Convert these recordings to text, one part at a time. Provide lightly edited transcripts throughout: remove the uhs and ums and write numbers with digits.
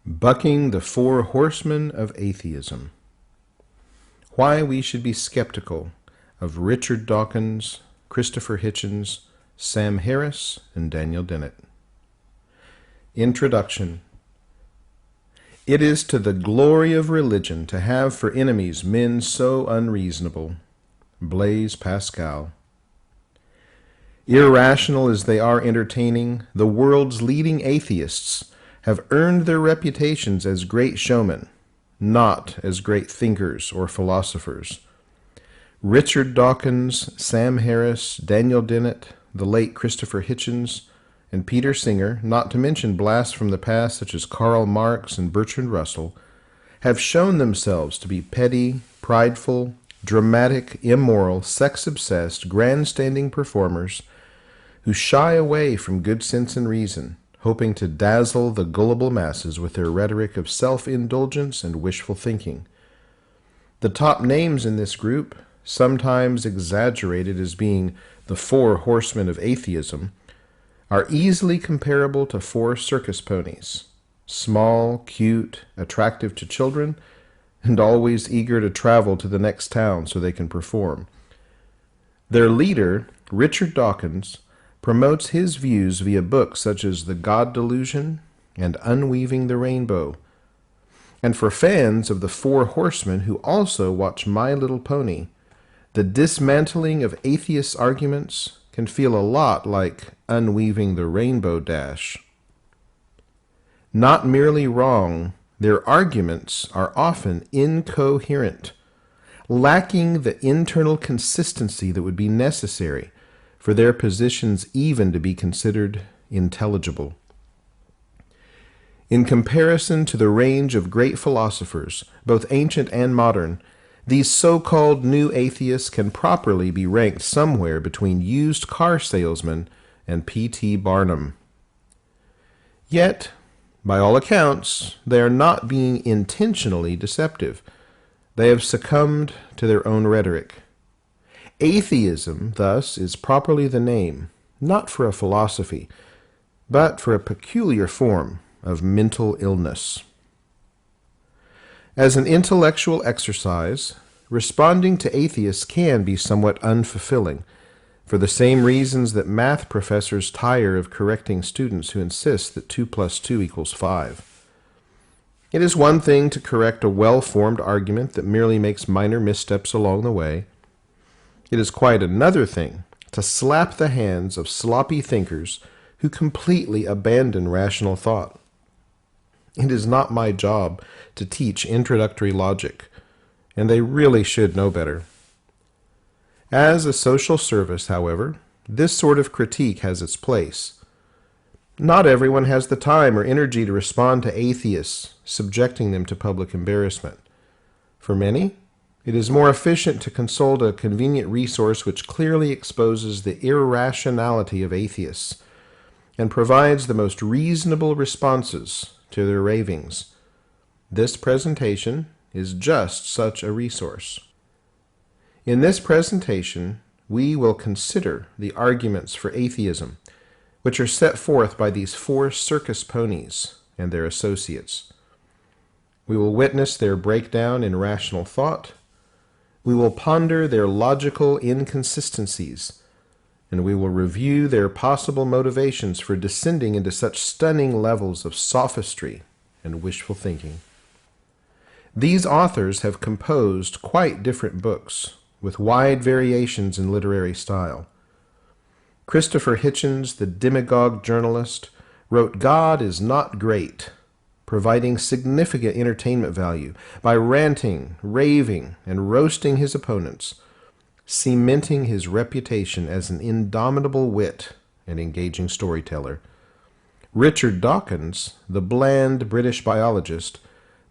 Bucking the Four Horsemen of Atheism. Why we should be skeptical of Richard Dawkins, Christopher Hitchens, Sam Harris, and Daniel Dennett. Introduction. It is to the glory of religion to have for enemies men so unreasonable. Blaise Pascal. Irrational as they are entertaining, the world's leading atheists have earned their reputations as great showmen, not as great thinkers or philosophers. Richard Dawkins, Sam Harris, Daniel Dennett, the late Christopher Hitchens, and Peter Singer, not to mention blasts from the past such as Karl Marx and Bertrand Russell, have shown themselves to be petty, prideful, dramatic, immoral, sex-obsessed, grandstanding performers who shy away from good sense and reason, hoping to dazzle the gullible masses with their rhetoric of self-indulgence and wishful thinking. The top names in this group, sometimes exaggerated as being the four horsemen of atheism, are easily comparable to four circus ponies, small, cute, attractive to children, and always eager to travel to the next town so they can perform. Their leader, Richard Dawkins, promotes his views via books such as The God Delusion and Unweaving the Rainbow. And for fans of the Four Horsemen who also watch My Little Pony, the dismantling of atheist arguments can feel a lot like Unweaving the Rainbow Dash. Not merely wrong, their arguments are often incoherent, lacking the internal consistency that would be necessary for their positions even to be considered intelligible. In comparison to the range of great philosophers, both ancient and modern, these so-called new atheists can properly be ranked somewhere between used car salesmen and P.T. Barnum. Yet, by all accounts, they are not being intentionally deceptive. They have succumbed to their own rhetoric. Atheism, thus, is properly the name, not for a philosophy, but for a peculiar form of mental illness. As an intellectual exercise, responding to atheists can be somewhat unfulfilling, for the same reasons that math professors tire of correcting students who insist that 2 + 2 = 5. It is one thing to correct a well-formed argument that merely makes minor missteps along the way. It is quite another thing to slap the hands of sloppy thinkers who completely abandon rational thought. It is not my job to teach introductory logic, and they really should know better. As a social service, however, this sort of critique has its place. Not everyone has the time or energy to respond to atheists, subjecting them to public embarrassment. For many, it is more efficient to consult a convenient resource which clearly exposes the irrationality of atheists and provides the most reasonable responses to their ravings. This presentation is just such a resource. In this presentation, we will consider the arguments for atheism, which are set forth by these four circus ponies and their associates. We will witness their breakdown in rational thought. We will ponder their logical inconsistencies, and we will review their possible motivations for descending into such stunning levels of sophistry and wishful thinking. These authors have composed quite different books, with wide variations in literary style. Christopher Hitchens, the demagogue journalist, wrote God is Not Great, providing significant entertainment value by ranting, raving, and roasting his opponents, cementing his reputation as an indomitable wit and engaging storyteller. Richard Dawkins, the bland British biologist,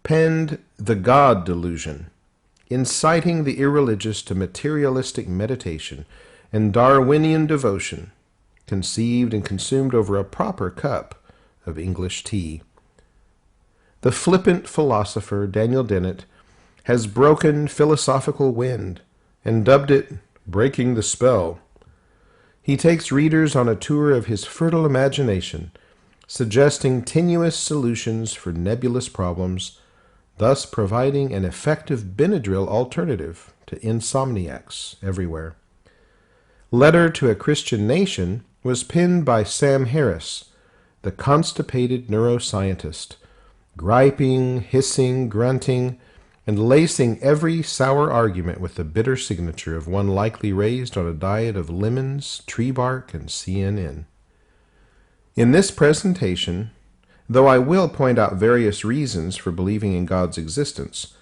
penned The God Delusion, inciting the irreligious to materialistic meditation and Darwinian devotion, conceived and consumed over a proper cup of English tea. The flippant philosopher Daniel Dennett has broken philosophical wind and dubbed it Breaking the Spell. He takes readers on a tour of his fertile imagination, suggesting tenuous solutions for nebulous problems, thus providing an effective Benadryl alternative to insomniacs everywhere. Letter to a Christian Nation was penned by Sam Harris, the constipated neuroscientist, griping, hissing, grunting, and lacing every sour argument with the bitter signature of one likely raised on a diet of lemons, tree bark, and CNN. In this presentation, though I will point out various reasons for believing in God's existence,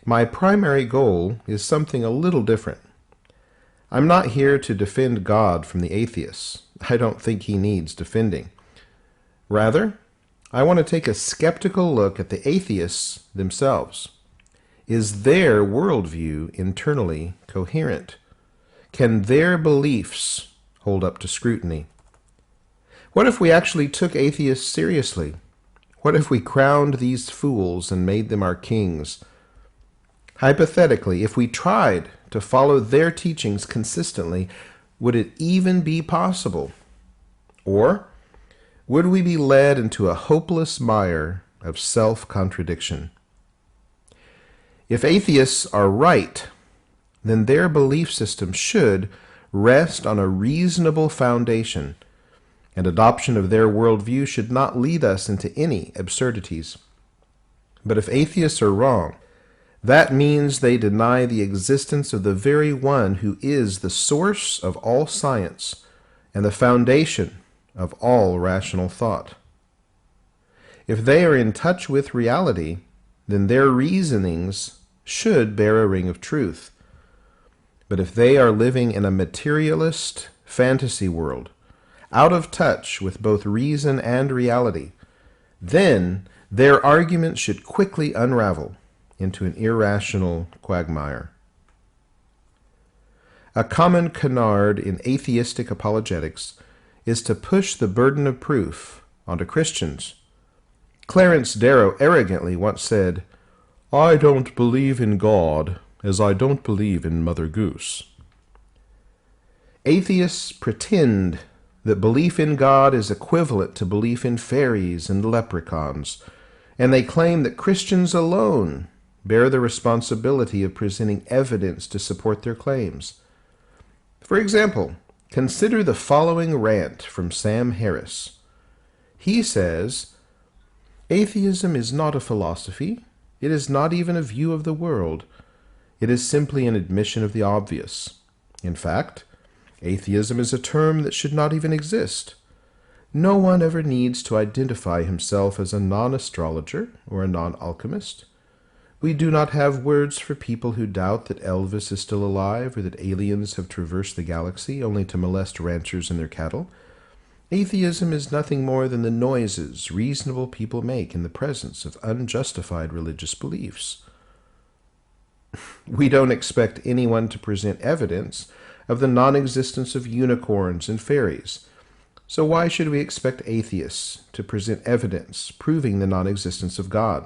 my primary goal is something a little different. I'm not here to defend God from the atheists. I don't think he needs defending. Rather, I want to take a skeptical look at the atheists themselves. Is their worldview internally coherent? Can their beliefs hold up to scrutiny? What if we actually took atheists seriously? What if we crowned these fools and made them our kings? Hypothetically, if we tried to follow their teachings consistently, would it even be possible? Or would we be led into a hopeless mire of self-contradiction? If atheists are right, then their belief system should rest on a reasonable foundation, and adoption of their worldview should not lead us into any absurdities. But if atheists are wrong, that means they deny the existence of the very one who is the source of all science and the foundation of all rational thought. If they are in touch with reality, then their reasonings should bear a ring of truth. But if they are living in a materialist fantasy world, out of touch with both reason and reality, then their arguments should quickly unravel into an irrational quagmire. A common canard in atheistic apologetics is to push the burden of proof onto Christians. Clarence Darrow arrogantly once said, "I don't believe in God as I don't believe in Mother Goose." Atheists pretend that belief in God is equivalent to belief in fairies and leprechauns, and they claim that Christians alone bear the responsibility of presenting evidence to support their claims. For example, consider the following rant from Sam Harris. He says, "Atheism is not a philosophy. It is not even a view of the world. It is simply an admission of the obvious. In fact, atheism is a term that should not even exist. No one ever needs to identify himself as a non-astrologer or a non-alchemist. We do not have words for people who doubt that Elvis is still alive or that aliens have traversed the galaxy only to molest ranchers and their cattle. Atheism is nothing more than the noises reasonable people make in the presence of unjustified religious beliefs." We don't expect anyone to present evidence of the non-existence of unicorns and fairies. So why should we expect atheists to present evidence proving the non-existence of God?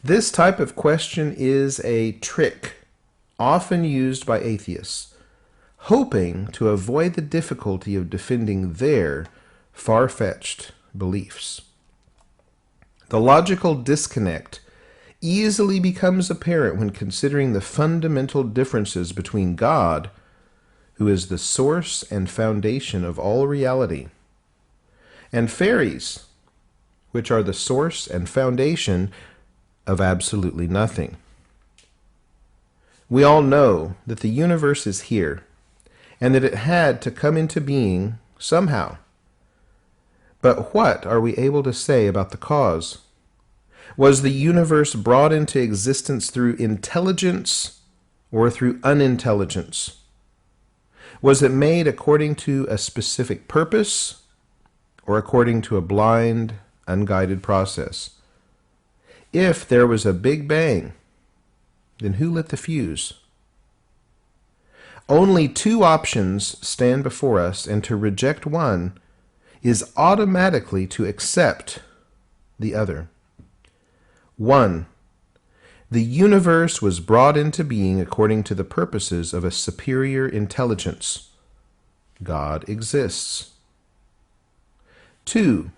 This type of question is a trick often used by atheists, hoping to avoid the difficulty of defending their far-fetched beliefs. The logical disconnect easily becomes apparent when considering the fundamental differences between God, who is the source and foundation of all reality, and fairies, which are the source and foundation of absolutely nothing. We all know that the universe is here, and that it had to come into being somehow. But what are we able to say about the cause? Was the universe brought into existence through intelligence or through unintelligence? Was it made according to a specific purpose or according to a blind, unguided process? If there was a Big Bang, then who lit the fuse? Only two options stand before us, and to reject one is automatically to accept the other. 1. The universe was brought into being according to the purposes of a superior intelligence. God exists. 2.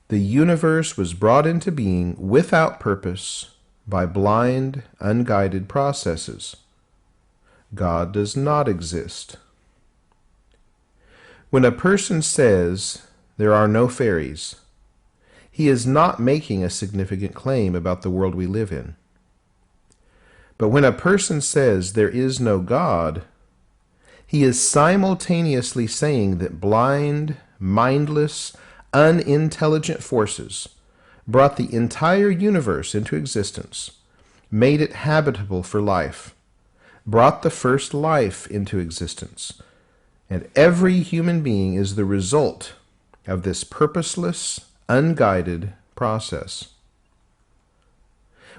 The universe was brought into being without purpose by blind, unguided processes. God does not exist. When a person says there are no fairies, he is not making a significant claim about the world we live in. But when a person says there is no God, he is simultaneously saying that blind, mindless, unintelligent forces brought the entire universe into existence, made it habitable for life, brought the first life into existence, and every human being is the result of this purposeless, unguided process.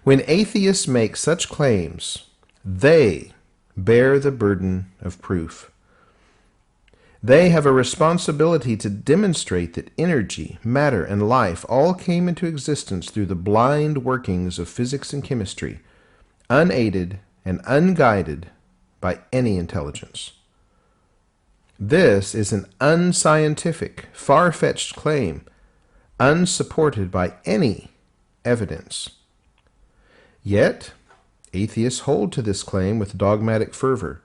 When atheists make such claims, they bear the burden of proof. They have a responsibility to demonstrate that energy, matter, and life all came into existence through the blind workings of physics and chemistry, unaided and unguided by any intelligence. This is an unscientific, far-fetched claim, unsupported by any evidence. Yet, atheists hold to this claim with dogmatic fervor.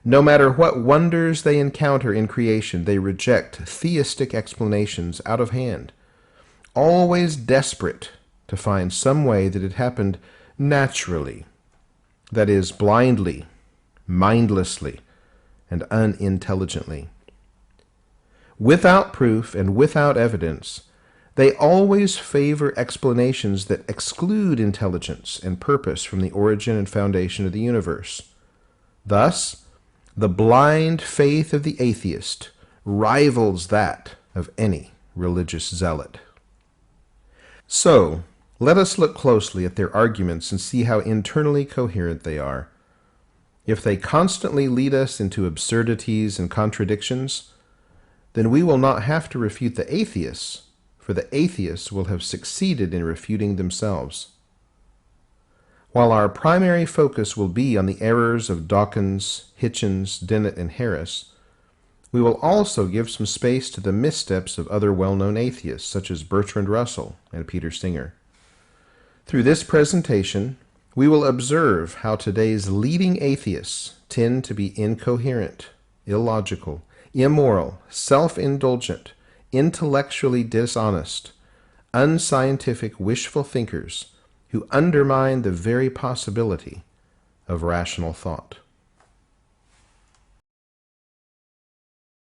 No matter what wonders they encounter in creation, they reject theistic explanations out of hand, always desperate to find some way that it happened naturally, that is, blindly, mindlessly, and unintelligently. Without proof and without evidence, they always favor explanations that exclude intelligence and purpose from the origin and foundation of the universe. Thus, the blind faith of the atheist rivals that of any religious zealot. So, let us look closely at their arguments and see how internally coherent they are. If they constantly lead us into absurdities and contradictions, then we will not have to refute the atheists, for the atheists will have succeeded in refuting themselves. While our primary focus will be on the errors of Dawkins, Hitchens, Dennett, and Harris, we will also give some space to the missteps of other well-known atheists, such as Bertrand Russell and Peter Singer. Through this presentation, we will observe how today's leading atheists tend to be incoherent, illogical, immoral, self-indulgent, intellectually dishonest, unscientific, wishful thinkers who undermine the very possibility of rational thought.